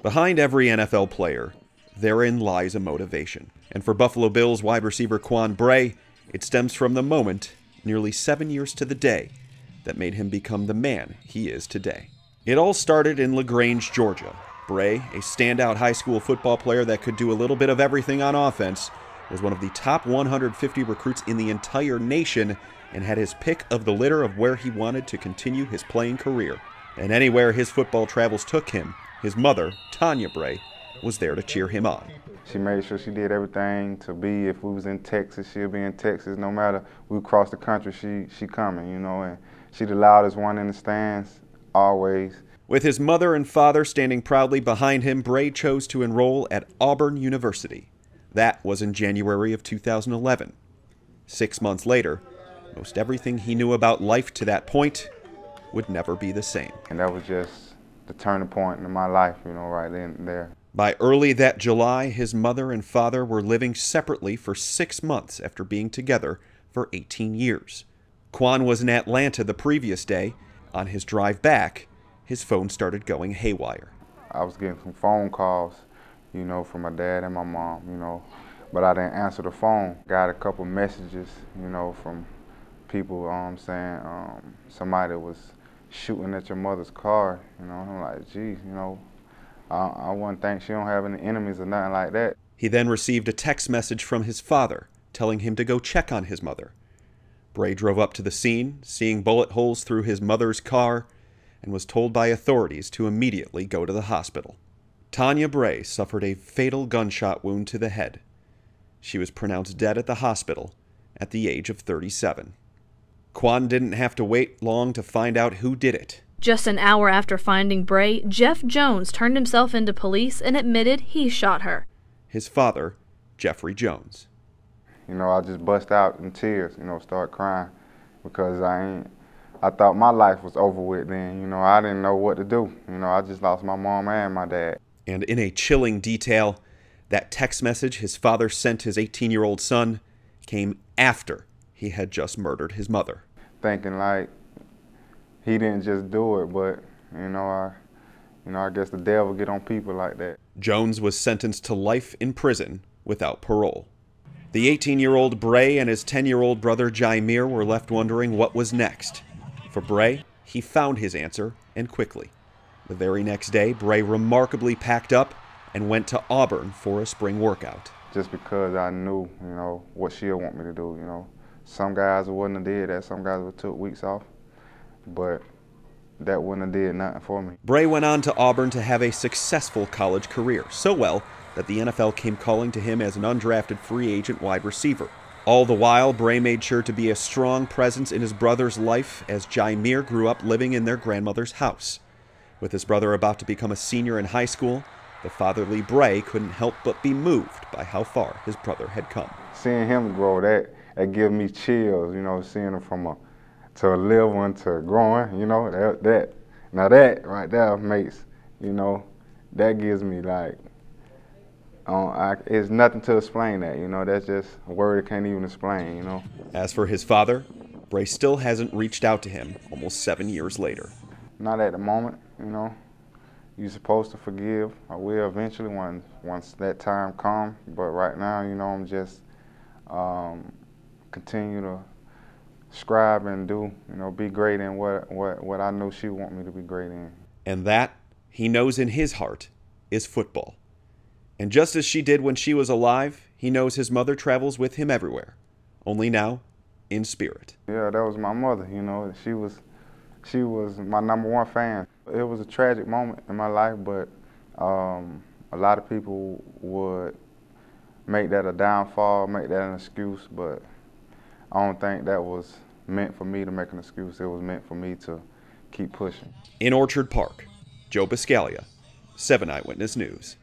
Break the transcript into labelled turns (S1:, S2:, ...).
S1: Behind every NFL player, therein lies a motivation. And for Buffalo Bills wide receiver Quan Bray, it stems from the moment, nearly 7 years to the day, that made him become the man he is today. It all started in LaGrange, Georgia. Bray, a standout high school football player that could do a little bit of everything on offense, was one of the top 150 recruits in the entire nation and had his pick of the litter of where he wanted to continue his playing career. And anywhere his football travels took him, his mother, Tanya Bray, was there to cheer him on.
S2: She made sure she did everything to be, if we was in Texas, she'll be in Texas. No matter we cross the country, she coming, you know, and she the loudest one in the stands, always.
S1: With his mother and father standing proudly behind him, Bray chose to enroll at Auburn University. That was in January of 2011. 6 months later, most everything he knew about life to that point would never be the same.
S2: And that was just the turning point in my life, you know, right then and there.
S1: By early that July, his mother and father were living separately for 6 months after being together for 18 years. Quan was in Atlanta the previous day. On his drive back, his phone started going haywire.
S2: I was getting some phone calls, you know, from my dad and my mom, you know, but I didn't answer the phone. Got a couple messages, you know, from people saying somebody was shooting at your mother's car, you know. I'm like, geez, you know, I wouldn't think she don't have any enemies or nothing like that.
S1: He then received a text message from his father telling him to go check on his mother. Bray drove up to the scene, seeing bullet holes through his mother's car, and was told by authorities to immediately go to the hospital. Tanya Bray suffered a fatal gunshot wound to the head. She was pronounced dead at the hospital at the age of 37. Quan didn't have to wait long to find out who did it.
S3: Just an hour after finding Bray, Jeff Jones turned himself into police and admitted he shot her.
S1: His father, Jeffrey Jones.
S2: You know, I just bust out in tears, you know, start crying because I thought my life was over with then, you know, I didn't know what to do. You know, I just lost my mom and my dad.
S1: And in a chilling detail, that text message his father sent his 18-year-old son came after he had just murdered his mother.
S2: Thinking like he didn't just do it, but, you know, I guess the devil get on people like that.
S1: Jones was sentenced to life in prison without parole. The 18-year-old Bray and his 10-year-old brother Jaimir were left wondering what was next. For Bray, he found his answer, and quickly. The very next day, Bray remarkably packed up and went to Auburn for a spring workout.
S2: Just because I knew, you know, what she'll want me to do, you know. Some guys wouldn't have did that, some guys would have took weeks off, but that wouldn't have did nothing for me.
S1: Bray went on to Auburn to have a successful college career, so well that the NFL came calling to him as an undrafted free agent wide receiver. All the while, Bray made sure to be a strong presence in his brother's life as Jaimir grew up living in their grandmother's house. With his brother about to become a senior in high school, the fatherly Bray couldn't help but be moved by how far his brother had come.
S2: Seeing him grow, that gives me chills, you know, seeing him from a little one to growing, you know, now that right there makes, you know, that gives me like, it's nothing to explain that, you know, that's just a word I can't even explain, you know.
S1: As for his father, Bray still hasn't reached out to him almost 7 years later.
S2: Not at the moment, you know. You're supposed to forgive. I will eventually once that time comes, but right now, you know, I'm just continue to strive and do, you know, be great in what I know she want me to be great in.
S1: And that, he knows in his heart, is football. And just as she did when she was alive, he knows his mother travels with him everywhere, only now in spirit.
S2: Yeah, that was my mother, you know. She was my #1 fan. It was a tragic moment in my life, but a lot of people would make that a downfall, make that an excuse, but I don't think that was meant for me to make an excuse. It was meant for me to keep pushing.
S1: In Orchard Park, Joe Biscaglia, 7 Eyewitness News.